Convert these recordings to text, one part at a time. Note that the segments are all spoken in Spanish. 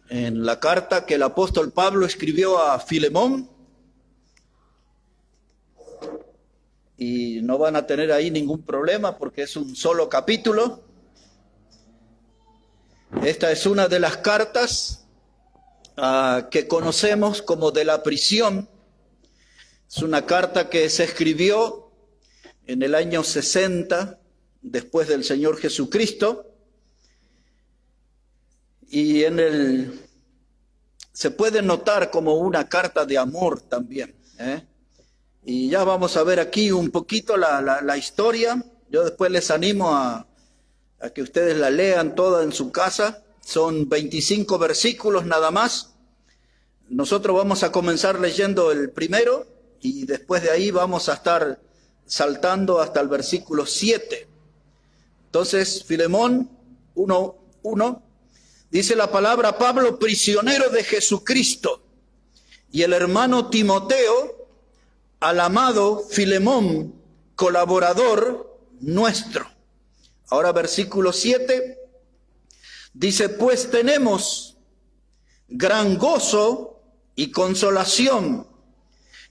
en la carta que el apóstol Pablo escribió a Filemón, y no van a tener ahí ningún problema porque es un solo capítulo. Esta es una de las cartas que conocemos como de la prisión. Es una carta que se escribió en el año 60 después del Señor Jesucristo, y se puede notar como una carta de amor también, Y ya vamos a ver aquí un poquito la historia. Yo después les animo a que ustedes la lean toda en su casa. Son 25 versículos nada más. Nosotros vamos a comenzar leyendo el primero y después de ahí vamos a estar saltando hasta el versículo 7. Entonces, Filemón 1:1, dice la palabra: Pablo, prisionero de Jesucristo, y el hermano Timoteo, al amado Filemón, colaborador nuestro. Ahora versículo 7, dice: pues tenemos gran gozo y consolación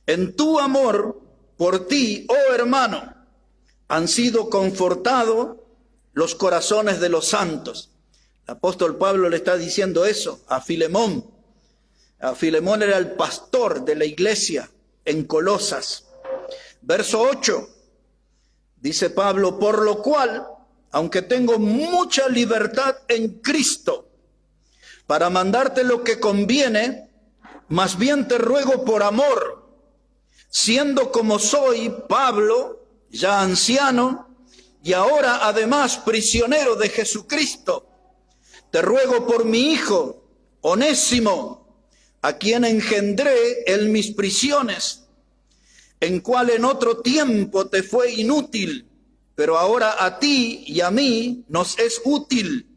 en tu amor por ti, oh hermano, han sido confortados los corazones de los santos. El apóstol Pablo le está diciendo eso a Filemón. Filemón era el pastor de la iglesia en Colosas. Verso 8, dice Pablo: por lo cual, aunque tengo mucha libertad en Cristo para mandarte lo que conviene, más bien te ruego por amor, siendo como soy, Pablo, ya anciano, y ahora además prisionero de Jesucristo, te ruego por mi hijo, Onésimo, a quien engendré en mis prisiones, en cual en otro tiempo te fue inútil, pero ahora a ti y a mí nos es útil,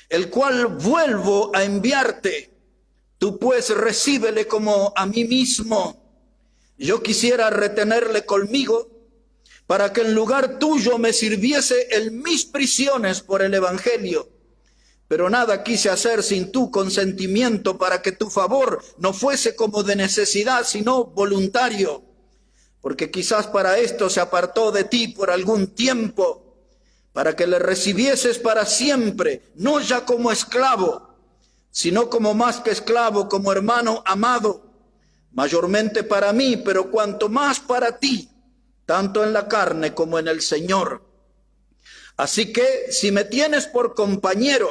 el cual vuelvo a enviarte. Tú pues recíbele como a mí mismo. Yo quisiera retenerle conmigo, para que en lugar tuyo me sirviese en mis prisiones por el evangelio. Pero nada quise hacer sin tu consentimiento, para que tu favor no fuese como de necesidad, sino voluntario. Porque quizás para esto se apartó de ti por algún tiempo, para que le recibieses para siempre, no ya como esclavo, sino como más que esclavo, como hermano amado, mayormente para mí, pero cuanto más para ti, tanto en la carne como en el Señor. Así que si me tienes por compañero,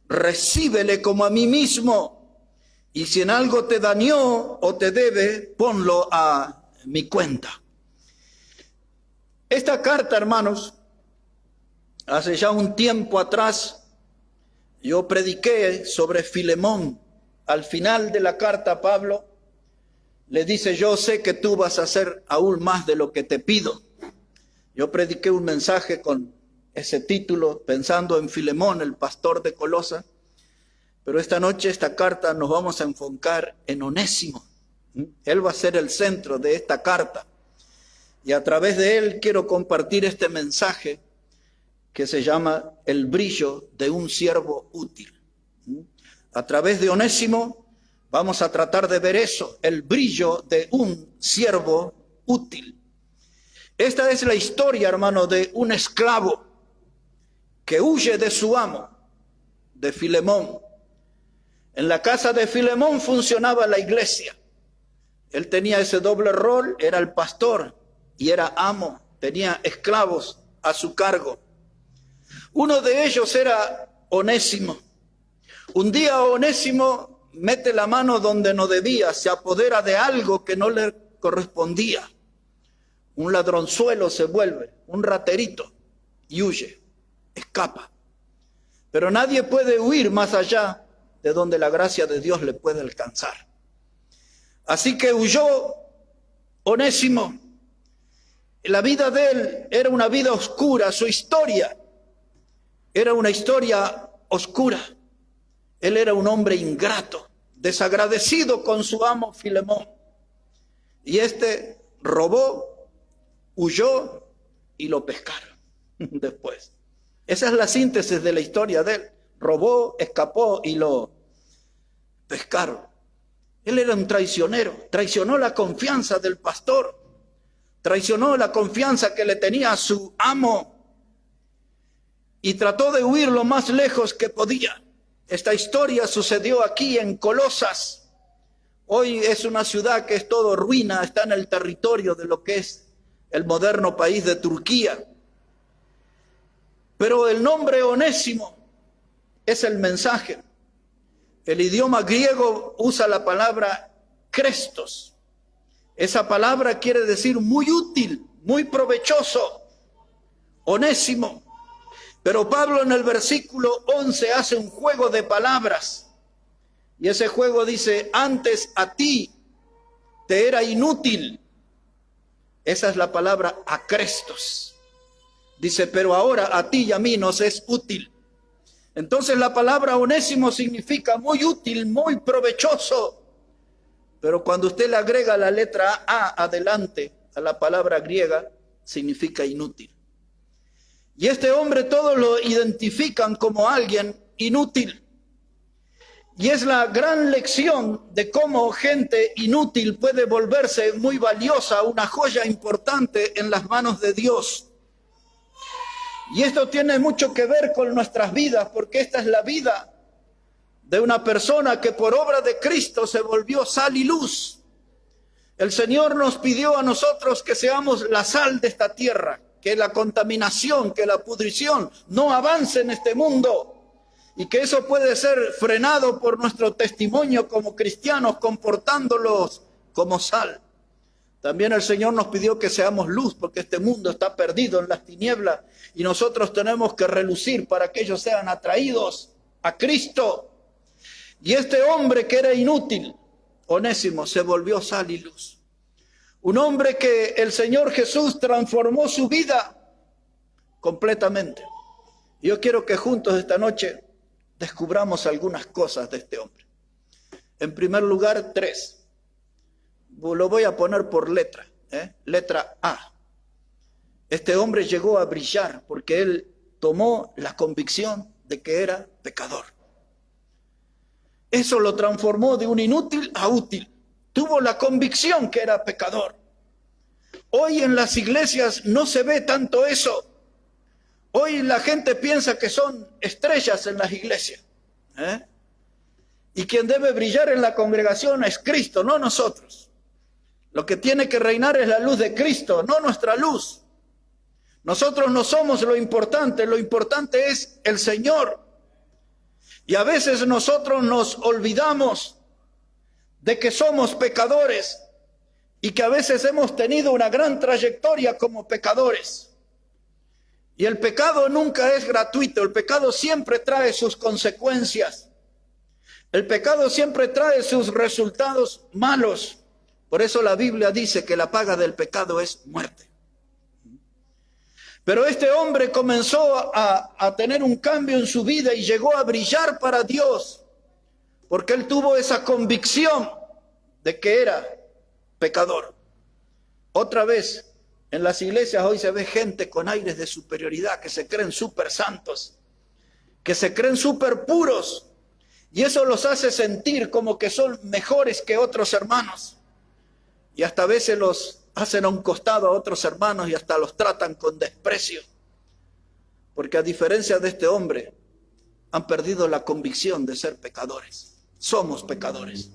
recíbele como a mí mismo, y si en algo te dañó o te debe, ponlo a mi cuenta. Esta carta, hermanos, hace ya un tiempo atrás yo prediqué sobre Filemón. Al final de la carta, Pablo le dice: yo sé que tú vas a hacer aún más de lo que te pido. Yo prediqué un mensaje con ese título, pensando en Filemón, el pastor de Colosas. Pero esta noche, esta carta, nos vamos a enfocar en Onésimo. Él va a ser el centro de esta carta. Y a través de él quiero compartir este mensaje que se llama el brillo de un siervo útil. A través de Onésimo vamos a tratar de ver eso, el brillo de un siervo útil. Esta es la historia, hermano, de un esclavo que huye de su amo, de Filemón. En la casa de Filemón funcionaba la iglesia. Él tenía ese doble rol, era el pastor y era amo, tenía esclavos a su cargo. Uno de ellos era Onésimo. Un día Onésimo mete la mano donde no debía, se apodera de algo que no le correspondía. Un ladronzuelo se vuelve, un raterito, y huye, escapa. Pero nadie puede huir más allá de donde la gracia de Dios le puede alcanzar. Así que huyó Onésimo. La vida de él era una vida oscura, su historia era una historia oscura. Él era un hombre ingrato, desagradecido con su amo Filemón. Y este robó, huyó y lo pescaron después. Esa es la síntesis de la historia de él. Robó, escapó y lo pescaron. Él era un traicionero, traicionó la confianza del pastor, traicionó la confianza que le tenía a su amo y trató de huir lo más lejos que podía. Esta historia sucedió aquí en Colosas. Hoy es una ciudad que es todo ruina, está en el territorio de lo que es el moderno país de Turquía. Pero el nombre Onésimo es el mensaje. El idioma griego usa la palabra Krestos. Esa palabra quiere decir muy útil, muy provechoso. Onésimo. Pero Pablo en el versículo 11 hace un juego de palabras. Y ese juego dice, antes a ti te era inútil. Esa es la palabra akrestos. Dice, pero ahora a ti y a mí nos es útil. Entonces la palabra onésimo significa muy útil, muy provechoso. Pero cuando usted le agrega la letra A adelante a la palabra griega, significa inútil. Y este hombre todos lo identifican como alguien inútil. Y es la gran lección de cómo gente inútil puede volverse muy valiosa, una joya importante en las manos de Dios. Y esto tiene mucho que ver con nuestras vidas, porque esta es la vida de una persona que por obra de Cristo se volvió sal y luz. El Señor nos pidió a nosotros que seamos la sal de esta tierra, que la contaminación, que la pudrición no avance en este mundo. Y que eso puede ser frenado por nuestro testimonio como cristianos, comportándolos como sal. También el Señor nos pidió que seamos luz, porque este mundo está perdido en las tinieblas y nosotros tenemos que relucir para que ellos sean atraídos a Cristo. Y este hombre que era inútil, Onésimo, se volvió sal y luz. Un hombre que el Señor Jesús transformó su vida completamente. Yo quiero que juntos esta noche descubramos algunas cosas de este hombre. En primer lugar, 3. Lo voy a poner por letra. Letra A. Este hombre llegó a brillar porque él tomó la convicción de que era pecador. Eso lo transformó de un inútil a útil. Tuvo la convicción que era pecador. Hoy en las iglesias no se ve tanto eso. Hoy la gente piensa que son estrellas en las iglesias. Y quien debe brillar en la congregación es Cristo, no nosotros. Lo que tiene que reinar es la luz de Cristo, no nuestra luz. Nosotros no somos lo importante es el Señor. Y a veces nosotros nos olvidamos de que somos pecadores y que a veces hemos tenido una gran trayectoria como pecadores. Y el pecado nunca es gratuito, el pecado siempre trae sus consecuencias. El pecado siempre trae sus resultados malos. Por eso la Biblia dice que la paga del pecado es muerte. Pero este hombre comenzó a tener un cambio en su vida y llegó a brillar para Dios, porque él tuvo esa convicción de que era pecador. Otra vez, en las iglesias hoy se ve gente con aires de superioridad, que se creen súper santos, que se creen súper puros, y eso los hace sentir como que son mejores que otros hermanos. Y hasta a veces los hacen a un costado a otros hermanos y hasta los tratan con desprecio. Porque a diferencia de este hombre, han perdido la convicción de ser pecadores. Somos pecadores.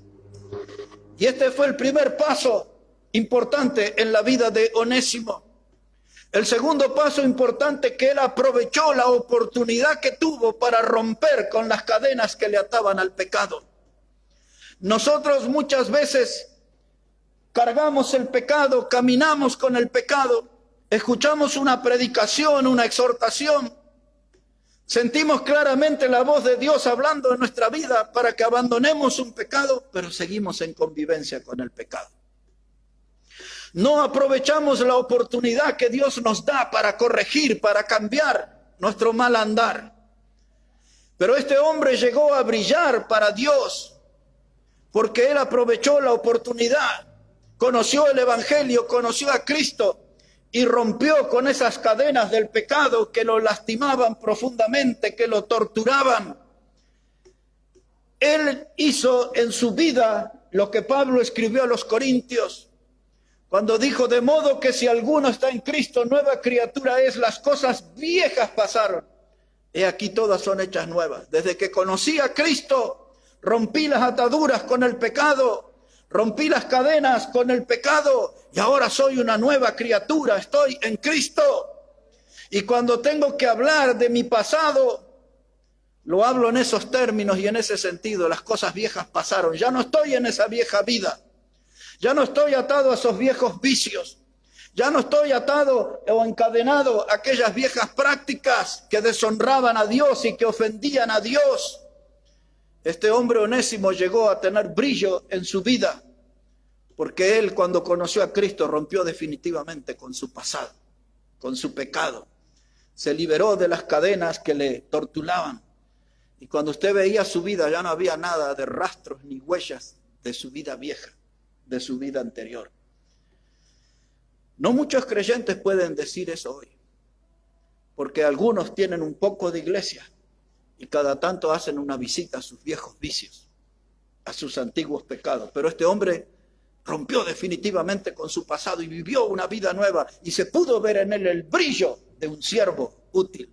Y este fue el primer paso importante en la vida de Onésimo. El segundo paso importante, que él aprovechó la oportunidad que tuvo para romper con las cadenas que le ataban al pecado. Nosotros muchas veces cargamos el pecado, caminamos con el pecado, escuchamos una predicación, una exhortación, sentimos claramente la voz de Dios hablando en nuestra vida para que abandonemos un pecado, pero seguimos en convivencia con el pecado. No aprovechamos la oportunidad que Dios nos da para corregir, para cambiar nuestro mal andar. Pero este hombre llegó a brillar para Dios porque él aprovechó la oportunidad. Conoció el Evangelio, conoció a Cristo y rompió con esas cadenas del pecado que lo lastimaban profundamente, que lo torturaban. Él hizo en su vida lo que Pablo escribió a los Corintios, cuando dijo: de modo que si alguno está en Cristo, nueva criatura es, las cosas viejas pasaron, he aquí todas son hechas nuevas. Desde que conocí a Cristo, rompí las ataduras con el pecado, rompí las cadenas con el pecado, y ahora soy una nueva criatura, estoy en Cristo. Y cuando tengo que hablar de mi pasado, lo hablo en esos términos y en ese sentido. Las cosas viejas pasaron, ya no estoy en esa vieja vida, ya no estoy atado a esos viejos vicios, ya no estoy atado o encadenado a aquellas viejas prácticas que deshonraban a Dios y que ofendían a Dios. Este hombre Onésimo llegó a tener brillo en su vida, porque él, cuando conoció a Cristo, rompió definitivamente con su pasado, con su pecado. Se liberó de las cadenas que le torturaban. Y cuando usted veía su vida, ya no había nada de rastros ni huellas de su vida vieja, de su vida anterior. No muchos creyentes pueden decir eso hoy, porque algunos tienen un poco de iglesia y cada tanto hacen una visita a sus viejos vicios, a sus antiguos pecados. Pero este hombre rompió definitivamente con su pasado y vivió una vida nueva, y se pudo ver en él el brillo de un siervo útil.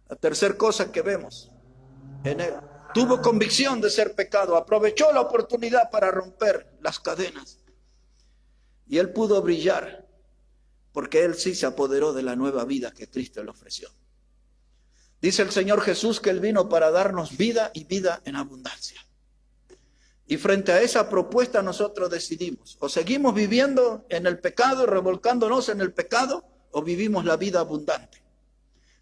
La tercera cosa que vemos en él: tuvo convicción de ser pecado, aprovechó la oportunidad para romper las cadenas, y él pudo brillar porque él sí se apoderó de la nueva vida que Cristo le ofreció. Dice el Señor Jesús que él vino para darnos vida y vida en abundancia. Y frente a esa propuesta nosotros decidimos: o seguimos viviendo en el pecado, revolcándonos en el pecado, o vivimos la vida abundante.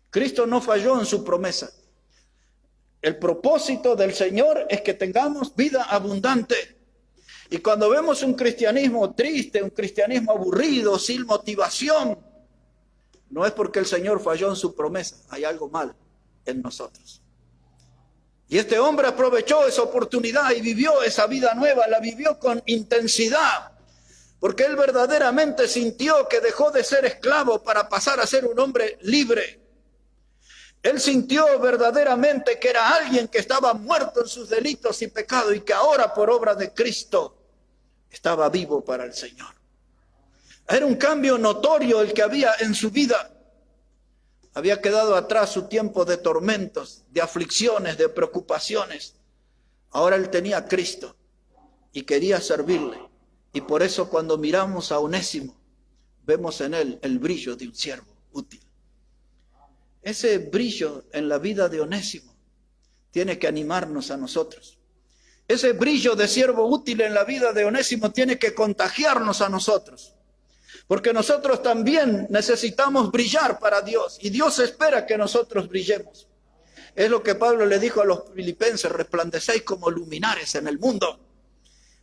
Cristo no falló en su promesa. El propósito del Señor es que tengamos vida abundante. Y cuando vemos un cristianismo triste, un cristianismo aburrido, sin motivación, no es porque el Señor falló en su promesa, hay algo mal en nosotros. Y este hombre aprovechó esa oportunidad y vivió esa vida nueva, la vivió con intensidad, porque él verdaderamente sintió que dejó de ser esclavo para pasar a ser un hombre libre. Él sintió verdaderamente que era alguien que estaba muerto en sus delitos y pecados, y que ahora, por obra de Cristo, estaba vivo para el Señor. Era un cambio notorio el que había en su vida. Había quedado atrás su tiempo de tormentos, de aflicciones, de preocupaciones. Ahora él tenía a Cristo y quería servirle. Y por eso, cuando miramos a Onésimo, vemos en él el brillo de un siervo útil. Ese brillo en la vida de Onésimo tiene que animarnos a nosotros. Ese brillo de siervo útil en la vida de Onésimo tiene que contagiarnos a nosotros. Porque nosotros también necesitamos brillar para Dios, y Dios espera que nosotros brillemos. Es lo que Pablo le dijo a los filipenses: resplandecéis como luminares en el mundo.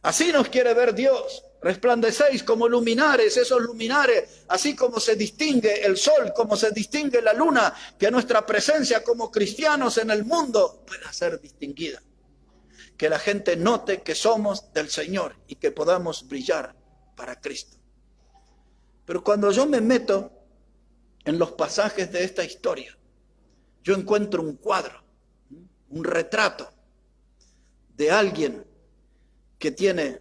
Así nos quiere ver Dios. Resplandecéis como luminares, esos luminares, así como se distingue el sol, como se distingue la luna, que nuestra presencia como cristianos en el mundo pueda ser distinguida. Que la gente note que somos del Señor y que podamos brillar para Cristo. Pero cuando yo me meto en los pasajes de esta historia, yo encuentro un cuadro, un retrato de alguien que tiene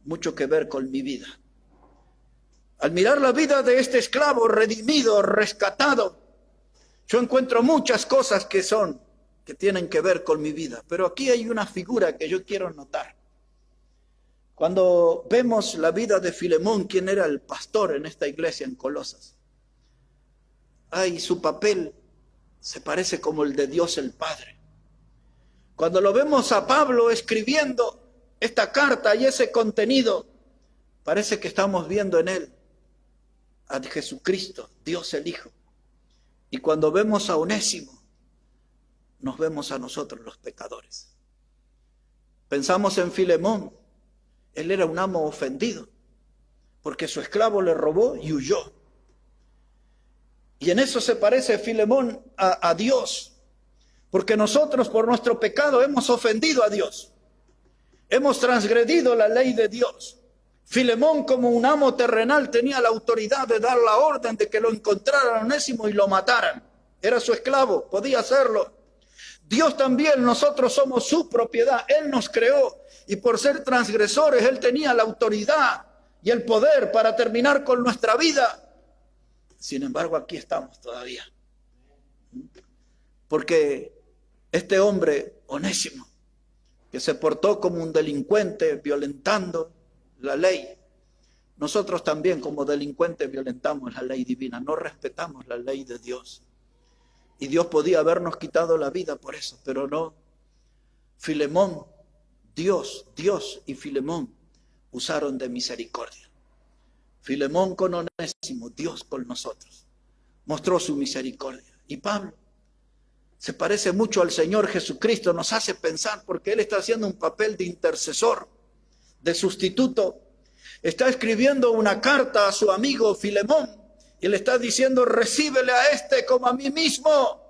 mucho que ver con mi vida. Al mirar la vida de este esclavo redimido, rescatado, yo encuentro muchas cosas que tienen que ver con mi vida. Pero aquí hay una figura que yo quiero notar. Cuando vemos la vida de Filemón, quien era el pastor en esta iglesia en Colosas, su papel se parece como el de Dios el Padre. Cuando lo vemos a Pablo escribiendo esta carta y ese contenido, parece que estamos viendo en él a Jesucristo, Dios el Hijo. Y cuando vemos a Onésimo, nos vemos a nosotros los pecadores. Pensamos en Filemón. Él era un amo ofendido, porque su esclavo le robó y huyó. Y en eso se parece Filemón a Dios, porque nosotros por nuestro pecado hemos ofendido a Dios. Hemos transgredido la ley de Dios. Filemón, como un amo terrenal, tenía la autoridad de dar la orden de que lo encontraran a Onésimo y lo mataran. Era su esclavo, podía hacerlo. Dios también, nosotros somos su propiedad. Él nos creó y por ser transgresores, Él tenía la autoridad y el poder para terminar con nuestra vida. Sin embargo, aquí estamos todavía. Porque este hombre Onésimo, que se portó como un delincuente violentando la ley, nosotros también como delincuentes violentamos la ley divina, no respetamos la ley de Dios. Y Dios podía habernos quitado la vida por eso, pero no. Filemón, Dios y Filemón usaron de misericordia. Filemón con Onésimo, Dios con nosotros, mostró su misericordia. Y Pablo se parece mucho al Señor Jesucristo, nos hace pensar porque Él está haciendo un papel de intercesor, de sustituto. Está escribiendo una carta a su amigo Filemón y le está diciendo, recíbele a este como a mí mismo.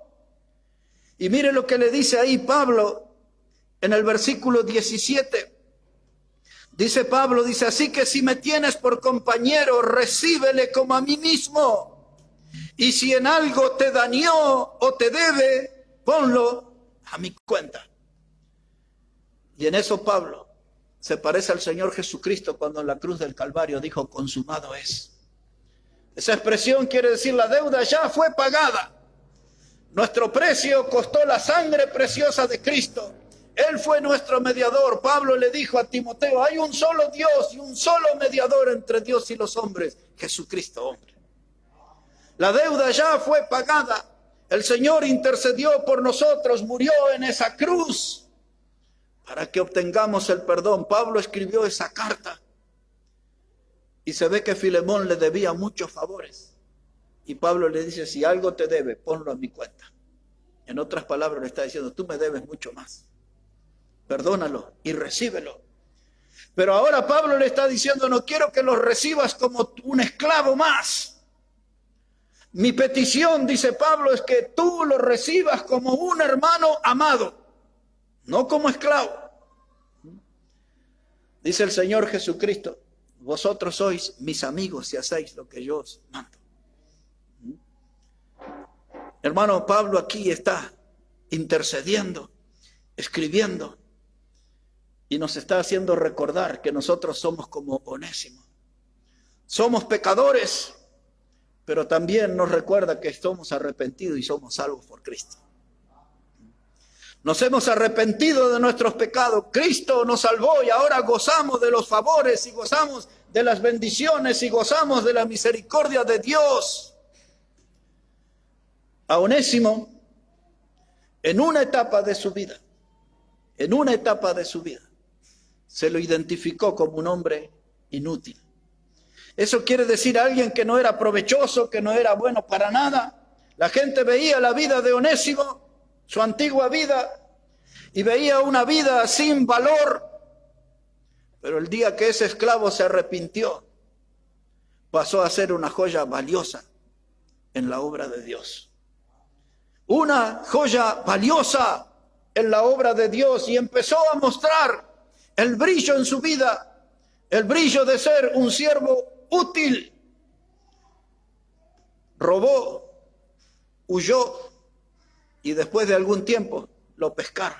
Y mire lo que le dice ahí Pablo en el versículo 17. Dice Pablo, dice, así que si me tienes por compañero, recíbele como a mí mismo. Y si en algo te dañó o te debe, ponlo a mi cuenta. Y en eso Pablo se parece al Señor Jesucristo cuando en la cruz del Calvario dijo, consumado es. Esa expresión quiere decir, la deuda ya fue pagada. Nuestro precio costó la sangre preciosa de Cristo. Él fue nuestro mediador. Pablo le dijo a Timoteo, hay un solo Dios y un solo mediador entre Dios y los hombres, Jesucristo hombre. La deuda ya fue pagada. El Señor intercedió por nosotros, murió en esa cruz para que obtengamos el perdón. Pablo escribió esa carta y se ve que Filemón le debía muchos favores. Y Pablo le dice, si algo te debe, ponlo a mi cuenta. En otras palabras le está diciendo, tú me debes mucho más. Perdónalo y recíbelo. Pero ahora Pablo le está diciendo, no quiero que los recibas como un esclavo más. Mi petición, dice Pablo, es que tú lo recibas como un hermano amado, no como esclavo. Dice el Señor Jesucristo, vosotros sois mis amigos si hacéis lo que yo os mando. Hermano, Pablo aquí está intercediendo, escribiendo, y nos está haciendo recordar que nosotros somos como Onésimo. Somos pecadores, pero también nos recuerda que somos arrepentidos y somos salvos por Cristo. Nos hemos arrepentido de nuestros pecados. Cristo nos salvó y ahora gozamos de los favores y gozamos de las bendiciones y gozamos de la misericordia de Dios. A Onésimo, en una etapa de su vida, se lo identificó como un hombre inútil. Eso quiere decir alguien que no era provechoso, que no era bueno para nada. La gente veía la vida de Onésimo, su antigua vida, y veía una vida sin valor. Pero el día que ese esclavo se arrepintió, pasó a ser una joya valiosa en la obra de Dios. Una joya valiosa en la obra de Dios, y empezó a mostrar el brillo en su vida, el brillo de ser un siervo útil. Robó, huyó y después de algún tiempo lo pescaron.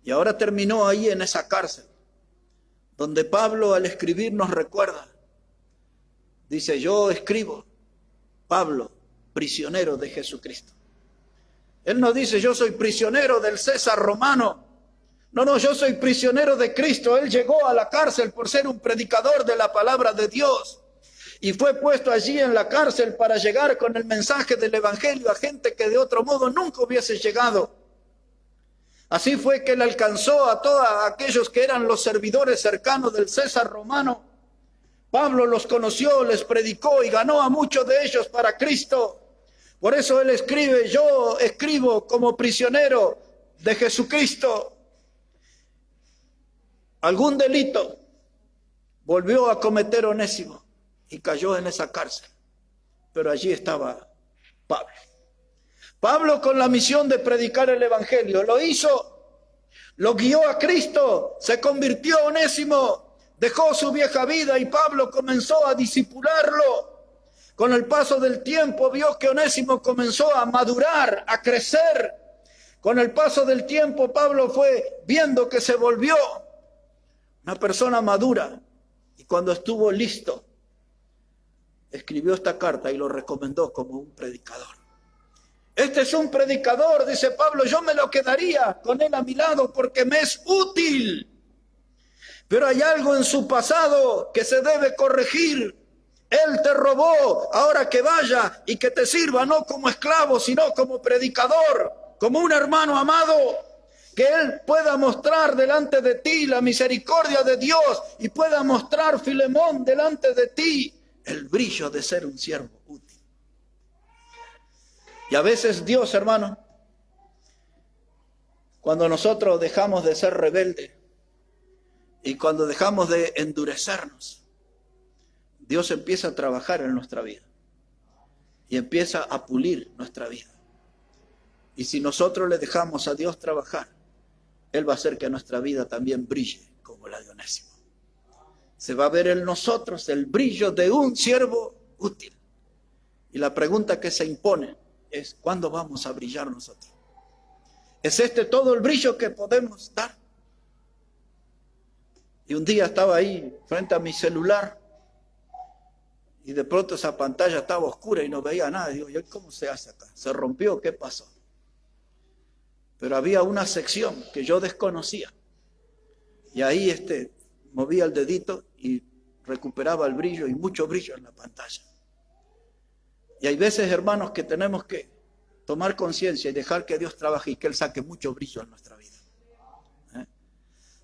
Y ahora terminó ahí en esa cárcel, donde Pablo al escribir nos recuerda. Dice, yo escribo, Pablo, prisionero de Jesucristo. Él no dice, yo soy prisionero del César romano. No, yo soy prisionero de Cristo. Él llegó a la cárcel por ser un predicador de la palabra de Dios. Y fue puesto allí en la cárcel para llegar con el mensaje del evangelio a gente que de otro modo nunca hubiese llegado. Así fue que él alcanzó a todos aquellos que eran los servidores cercanos del César romano. Pablo los conoció, les predicó y ganó a muchos de ellos para Cristo. Por eso él escribe, yo escribo como prisionero de Jesucristo. Algún delito volvió a cometer Onésimo y cayó en esa cárcel. Pero allí estaba Pablo. Pablo con la misión de predicar el evangelio lo hizo, lo guió a Cristo, se convirtió Onésimo, dejó su vieja vida y Pablo comenzó a discipularlo. Con el paso del tiempo vio que Onésimo comenzó a madurar, a crecer, Con el paso del tiempo, Pablo fue viendo que se volvió una persona madura. Y cuando estuvo listo, escribió esta carta y lo recomendó como un predicador. Este es un predicador, dice Pablo, yo me lo quedaría con él a mi lado porque me es útil. Pero hay algo en su pasado que se debe corregir. Él te robó, ahora que vaya y que te sirva no como esclavo, sino como predicador, como un hermano amado, que él pueda mostrar delante de ti la misericordia de Dios y pueda mostrar, Filemón, delante de ti el brillo de ser un siervo útil. Y a veces Dios, hermano, cuando nosotros dejamos de ser rebeldes y cuando dejamos de endurecernos, Dios empieza a trabajar en nuestra vida y empieza a pulir nuestra vida. Y si nosotros le dejamos a Dios trabajar, Él va a hacer que nuestra vida también brille como la de Onésimo. Se va a ver en nosotros el brillo de un siervo útil. Y la pregunta que se impone es, ¿cuándo vamos a brillar nosotros? ¿Es este todo el brillo que podemos dar? Y un día estaba ahí frente a mi celular y de pronto esa pantalla estaba oscura y no veía nada. Y digo, ¿y cómo se hace acá? ¿Se rompió? ¿Qué pasó? Pero había una sección que yo desconocía. Y ahí movía el dedito y recuperaba el brillo y mucho brillo en la pantalla. Y hay veces, hermanos, que tenemos que tomar conciencia y dejar que Dios trabaje y que Él saque mucho brillo en nuestra vida.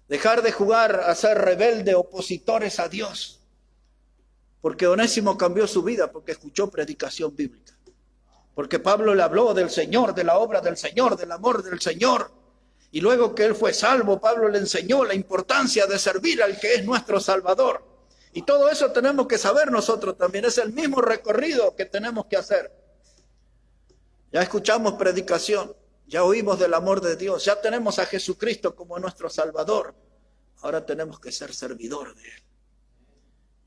Dejar de jugar a ser rebelde, opositores a Dios. Porque Onésimo cambió su vida porque escuchó predicación bíblica. Porque Pablo le habló del Señor, de la obra del Señor, del amor del Señor. Y luego que él fue salvo, Pablo le enseñó la importancia de servir al que es nuestro Salvador. Y todo eso tenemos que saber nosotros también. Es el mismo recorrido que tenemos que hacer. Ya escuchamos predicación, ya oímos del amor de Dios, ya tenemos a Jesucristo como nuestro Salvador. Ahora tenemos que ser servidor de Él.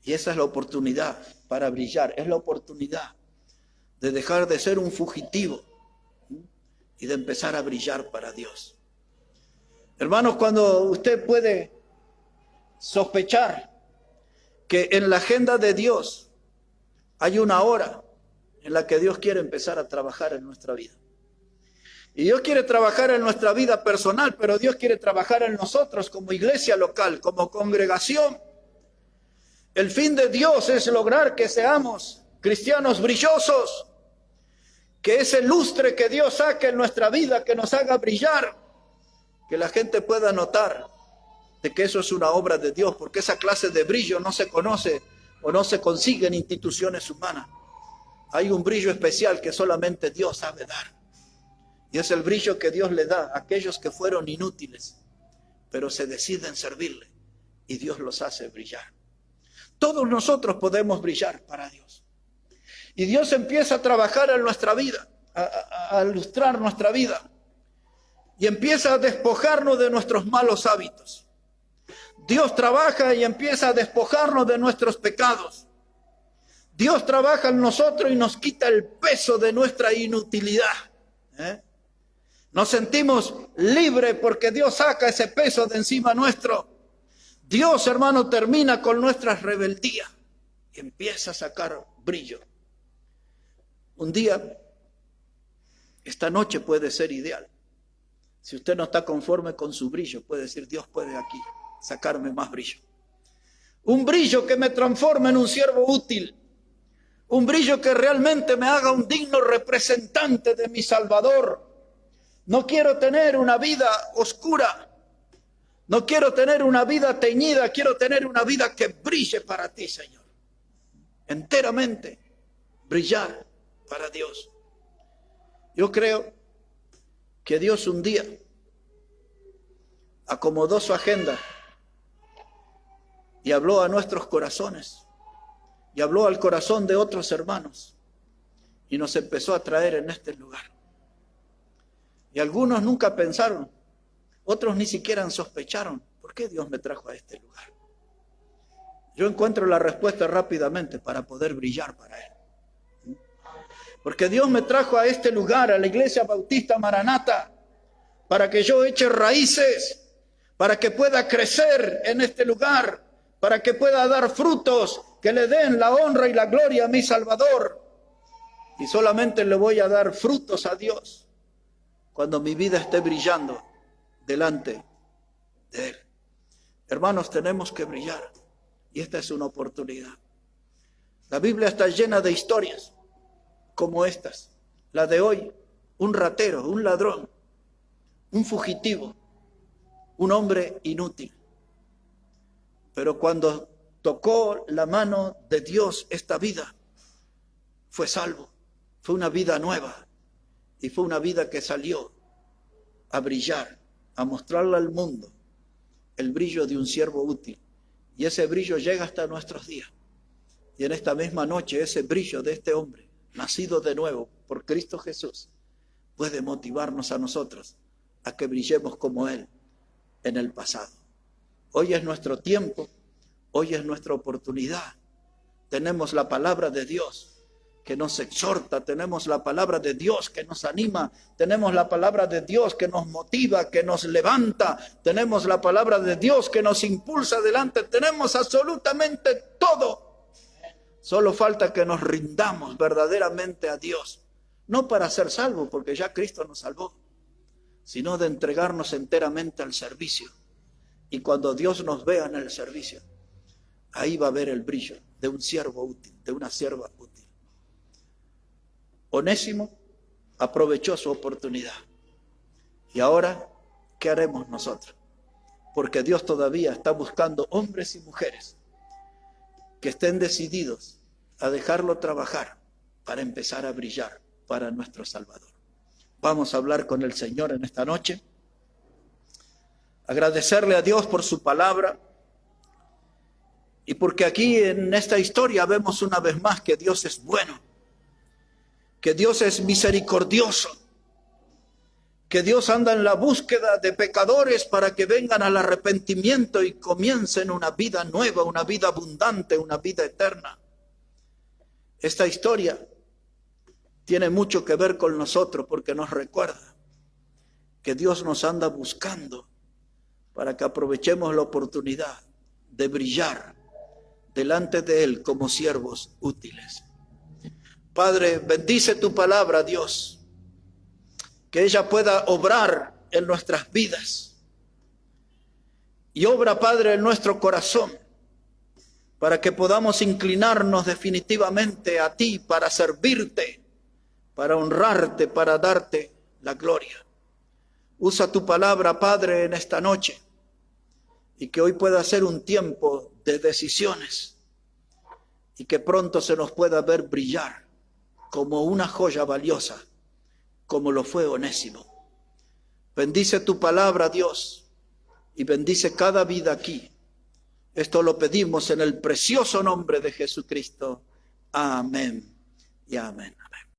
Y esa es la oportunidad para brillar, es la oportunidad de dejar de ser un fugitivo y de empezar a brillar para Dios. Hermanos, cuando usted puede sospechar que en la agenda de Dios hay una hora en la que Dios quiere empezar a trabajar en nuestra vida. Y Dios quiere trabajar en nuestra vida personal, pero Dios quiere trabajar en nosotros como iglesia local, como congregación. El fin de Dios es lograr que seamos cristianos brillosos, que ese lustre que Dios saque en nuestra vida, que nos haga brillar, que la gente pueda notar de que eso es una obra de Dios, porque esa clase de brillo no se conoce o no se consigue en instituciones humanas. Hay un brillo especial que solamente Dios sabe dar. Y es el brillo que Dios le da a aquellos que fueron inútiles, pero se deciden servirle y Dios los hace brillar. Todos nosotros podemos brillar para Dios. Y Dios empieza a trabajar en nuestra vida, a ilustrar nuestra vida. Y empieza a despojarnos de nuestros malos hábitos. Dios trabaja y empieza a despojarnos de nuestros pecados. Dios trabaja en nosotros y nos quita el peso de nuestra inutilidad. Nos sentimos libres porque Dios saca ese peso de encima nuestro. Dios, hermano, termina con nuestras rebeldías y empieza a sacar brillo. Un día, esta noche puede ser ideal. Si usted no está conforme con su brillo, puede decir, Dios puede aquí sacarme más brillo. Un brillo que me transforme en un siervo útil. Un brillo que realmente me haga un digno representante de mi Salvador. No quiero tener una vida oscura. No quiero tener una vida teñida. Quiero tener una vida que brille para ti, Señor. Enteramente brillar para Dios. Yo creo que Dios un día acomodó su agenda y habló a nuestros corazones y habló al corazón de otros hermanos y nos empezó a traer en este lugar. Y algunos nunca pensaron, otros ni siquiera sospecharon, ¿por qué Dios me trajo a este lugar? Yo encuentro la respuesta rápidamente para poder brillar para Él. Porque Dios me trajo a este lugar, a la Iglesia Bautista Maranata, para que yo eche raíces, para que pueda crecer en este lugar, para que pueda dar frutos que le den la honra y la gloria a mi Salvador. Y solamente le voy a dar frutos a Dios cuando mi vida esté brillando delante de Él. Hermanos, tenemos que brillar y esta es una oportunidad. La Biblia está llena de historias como estas. La de hoy, un ratero, un ladrón, un fugitivo, un hombre inútil. Pero cuando tocó la mano de Dios esta vida, fue salvo. Fue una vida nueva y fue una vida que salió a brillar, a mostrarle al mundo el brillo de un siervo útil. Y ese brillo llega hasta nuestros días. Y en esta misma noche ese brillo de este hombre, nacido de nuevo por Cristo Jesús, puede motivarnos a nosotros a que brillemos como Él en el pasado. Hoy es nuestro tiempo, hoy es nuestra oportunidad. Tenemos la palabra de Dios que nos exhorta, tenemos la palabra de Dios que nos anima, tenemos la palabra de Dios que nos motiva, que nos levanta, tenemos la palabra de Dios que nos impulsa adelante, tenemos absolutamente todo. Solo falta que nos rindamos verdaderamente a Dios, no para ser salvos, porque ya Cristo nos salvó, sino de entregarnos enteramente al servicio. Y cuando Dios nos vea en el servicio, ahí va a ver el brillo de un siervo útil, de una sierva útil. Onésimo aprovechó su oportunidad. Y ahora, ¿qué haremos nosotros? Porque Dios todavía está buscando hombres y mujeres que estén decididos a dejarlo trabajar para empezar a brillar para nuestro Salvador. Vamos a hablar con el Señor en esta noche. Agradecerle a Dios por su palabra. Y porque aquí en esta historia vemos una vez más que Dios es bueno, que Dios es misericordioso, que Dios anda en la búsqueda de pecadores para que vengan al arrepentimiento y comiencen una vida nueva, una vida abundante, una vida eterna. Esta historia tiene mucho que ver con nosotros porque nos recuerda que Dios nos anda buscando para que aprovechemos la oportunidad de brillar delante de Él como siervos útiles. Padre, bendice tu palabra, Dios, que ella pueda obrar en nuestras vidas. Y obra, Padre, en nuestro corazón, para que podamos inclinarnos definitivamente a ti, para servirte, para honrarte, para darte la gloria. Usa tu palabra, Padre, en esta noche, y que hoy pueda ser un tiempo de decisiones, y que pronto se nos pueda ver brillar como una joya valiosa, como lo fue Onésimo. Bendice tu palabra, Dios, y bendice cada vida aquí. Esto lo pedimos en el precioso nombre de Jesucristo. Amén y amén. Amén.